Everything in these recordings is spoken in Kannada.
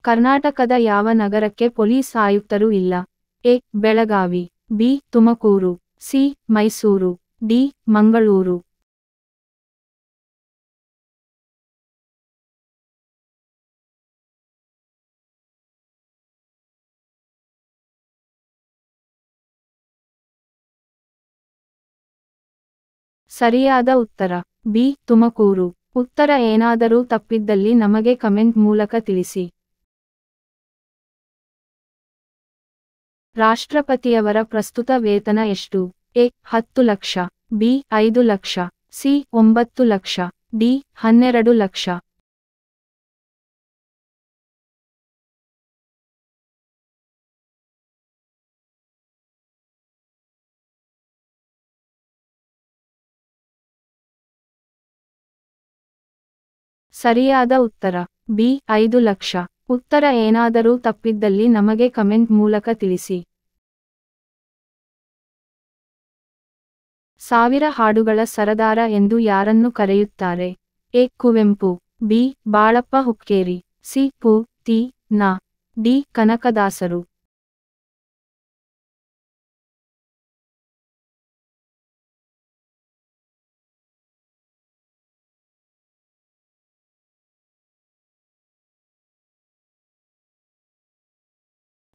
ಕರ್ನಾಟಕದ ಯಾವ ನಗರಕ್ಕೆ ಪೊಲೀಸ್ ಆಯುಕ್ತರು ಇಲ್ಲ? A. Belagavi, B. Tumakuru, C. Mysuru, D. Mangaluru. ಸರಿಯಾದ ಉತ್ತರ ಬಿ. ತುಮಕೂರು. ಉತ್ತರ ಏನಾದರೂ ತಪ್ಪಿದ್ದಲ್ಲಿ ನಮಗೆ ಕಮೆಂಟ್ ಮೂಲಕ ತಿಳಿಸಿ. ರಾಷ್ಟ್ರಪತಿಯವರ ಪ್ರಸ್ತುತ ವೇತನ ಎಷ್ಟು? A. 10 lakh, B. 5 lakh, C. 9 lakh, D. 12 lakh. ಸರಿಯಾದ ಉತ್ತರ ಬಿ. 5 ಲಕ್ಷ. ಉತ್ತರ ಏನಾದರೂ ತಪ್ಪಿದ್ದಲ್ಲಿ ನಮಗೆ ಕಮೆಂಟ್ ಮೂಲಕ ತಿಳಿಸಿ. 1000 ಹಾಡುಗಳ ಸರದಾರ ಎಂದು ಯಾರನ್ನು ಕರೆಯುತ್ತಾರೆ? A. Kuvempu, B. Balappa Hukkeri, C. Pu. Ti. Na, D. ಕನಕದಾಸರು.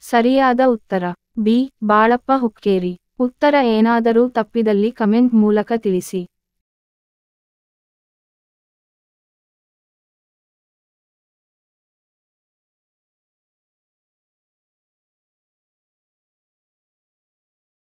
ಸರಿಯಾದ ಉತ್ತರ ಬಿ. ಬಾಳಪ್ಪ ಹುಕ್ಕೇರಿ. ಉತ್ತರ ಏನಾದರೂ ತಪ್ಪಿದಲ್ಲಿ ಕಮೆಂಟ್ ಮೂಲಕ ತಿಳಿಸಿ.